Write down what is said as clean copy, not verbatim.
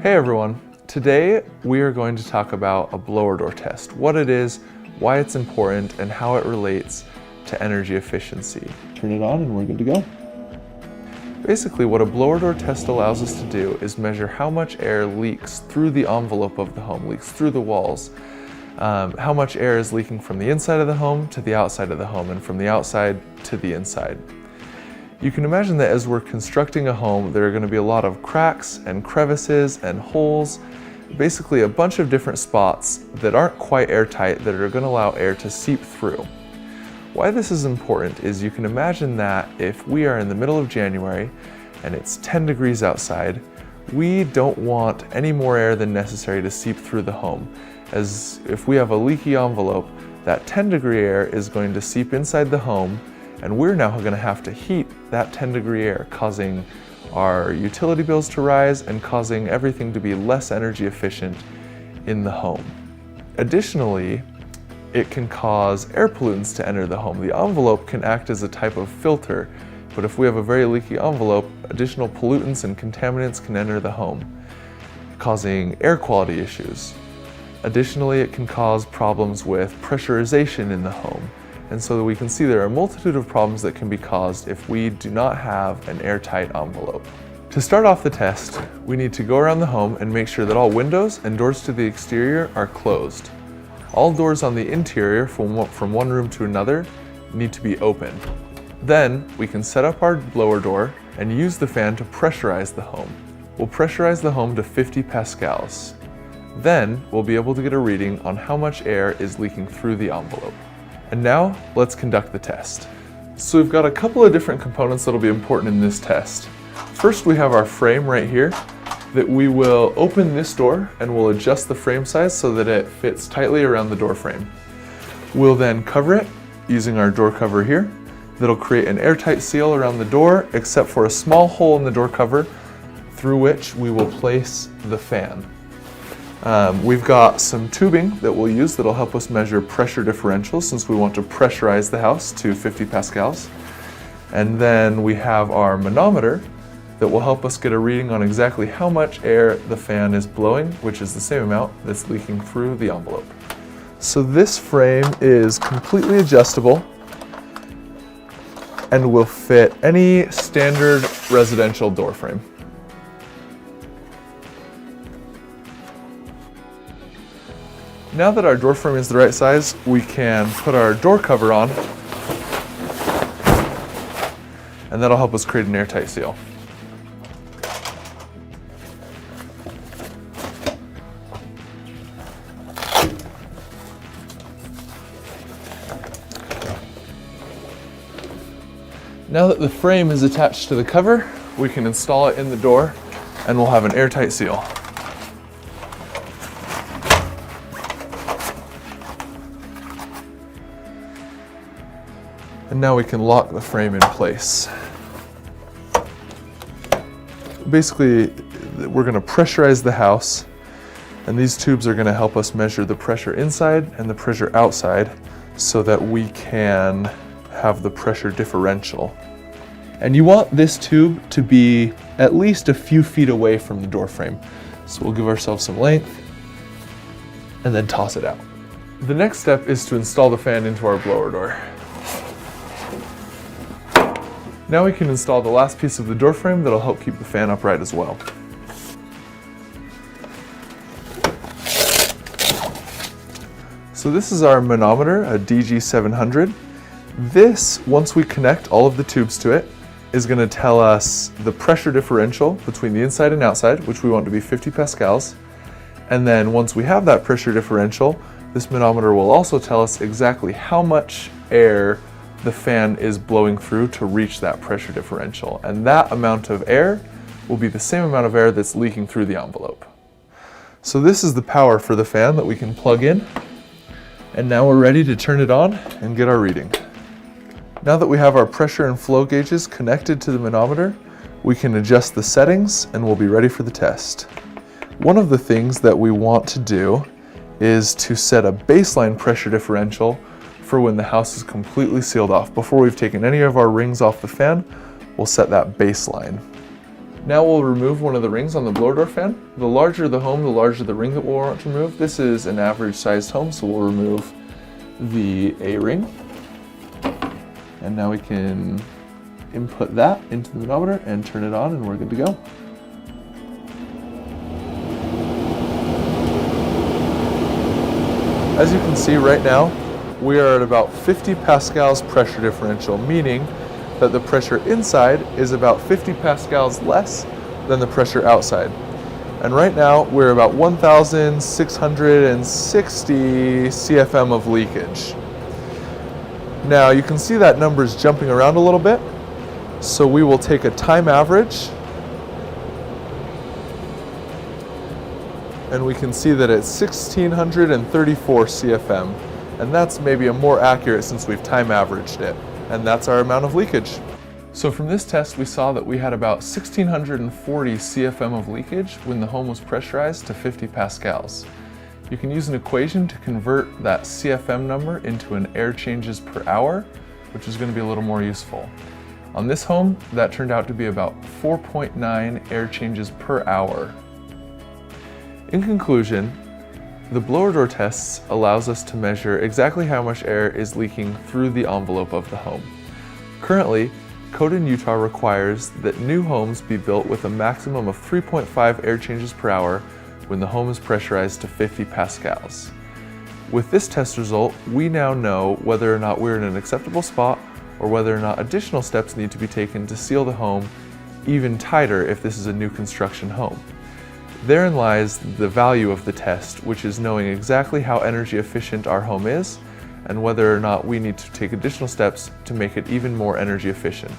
Hey everyone, today we are going to talk about a blower door test, what it is, why it's important, and how it relates to energy efficiency. Turn it on and we're good to go. Basically, what a blower door test allows us to do is measure how much air leaks through the envelope of the home, leaks through the walls, how much air is leaking from the inside of the home to the outside of the home, and from the outside to the inside. You can imagine that as we're constructing a home, there are going to be a lot of cracks and crevices and holes, basically a bunch of different spots that aren't quite airtight that are going to allow air to seep through. Why this is important is you can imagine that if we are in the middle of January and it's 10 degrees outside, we don't want any more air than necessary to seep through the home. As if we have a leaky envelope, that 10-degree air is going to seep inside the home, and we're now going to have to heat that 10-degree air, causing our utility bills to rise and causing everything to be less energy efficient in the home. Additionally, it can cause air pollutants to enter the home. The envelope can act as a type of filter, but if we have a very leaky envelope, additional pollutants and contaminants can enter the home, causing air quality issues. Additionally, it can cause problems with pressurization in the home. And so we can see there are a multitude of problems that can be caused if we do not have an airtight envelope. To start off the test, we need to go around the home and make sure that all windows and doors to the exterior are closed. All doors on the interior from one room to another need to be open. Then we can set up our blower door and use the fan to pressurize the home. We'll pressurize the home to 50 pascals. Then we'll be able to get a reading on how much air is leaking through the envelope. And now, let's conduct the test. So we've got a couple of different components that'll be important in this test. First, we have our frame right here that we will open this door and we'll adjust the frame size so that it fits tightly around the door frame. We'll then cover it using our door cover here. That'll create an airtight seal around the door except for a small hole in the door cover through which we will place the fan. We've got some tubing that we'll use that'll help us measure pressure differentials since we want to pressurize the house to 50 pascals. And then we have our manometer that will help us get a reading on exactly how much air the fan is blowing, which is the same amount that's leaking through the envelope. So this frame is completely adjustable and will fit any standard residential door frame. Now that our door frame is the right size, we can put our door cover on, and that'll help us create an airtight seal. Now that the frame is attached to the cover, we can install it in the door, and we'll have an airtight seal. And now we can lock the frame in place. Basically, we're going to pressurize the house, and these tubes are going to help us measure the pressure inside and the pressure outside so that we can have the pressure differential. And you want this tube to be at least a few feet away from the door frame. So we'll give ourselves some length and then toss it out. The next step is to install the fan into our blower door. Now we can install the last piece of the door frame that'll help keep the fan upright as well. So this is our manometer, a DG700. This, once we connect all of the tubes to it, is going to tell us the pressure differential between the inside and outside, which we want to be 50 pascals. And then once we have that pressure differential, this manometer will also tell us exactly how much air the fan is blowing through to reach that pressure differential. And that amount of air will be the same amount of air that's leaking through the envelope. So this is the power for the fan that we can plug in. And now we're ready to turn it on and get our reading. Now that we have our pressure and flow gauges connected to the manometer, we can adjust the settings and we'll be ready for the test. One of the things that we want to do is to set a baseline pressure differential for when the house is completely sealed off. Before we've taken any of our rings off the fan, we'll set that baseline. Now we'll remove one of the rings on the blower door fan. The larger the home, the larger the ring that we'll want to remove. This is an average sized home, so we'll remove the A-ring. And now we can input that into the manometer and turn it on, and we're good to go. As you can see right now, we are at about 50 pascals pressure differential, meaning that the pressure inside is about 50 pascals less than the pressure outside. And right now we're about 1,660 CFM of leakage. Now you can see that number's jumping around a little bit, so we will take a time average, and we can see that it's 1,634 CFM, and that's maybe a more accurate since we've time averaged it. And that's our amount of leakage. So from this test, we saw that we had about 1,640 CFM of leakage when the home was pressurized to 50 pascals. You can use an equation to convert that CFM number into an air changes per hour, which is going to be a little more useful. On this home, that turned out to be about 4.9 air changes per hour. In conclusion, the blower door tests allows us to measure exactly how much air is leaking through the envelope of the home. Currently, code in Utah requires that new homes be built with a maximum of 3.5 air changes per hour when the home is pressurized to 50 pascals. With this test result, we now know whether or not we're in an acceptable spot or whether or not additional steps need to be taken to seal the home even tighter if this is a new construction home. Therein lies the value of the test, which is knowing exactly how energy efficient our home is and whether or not we need to take additional steps to make it even more energy efficient.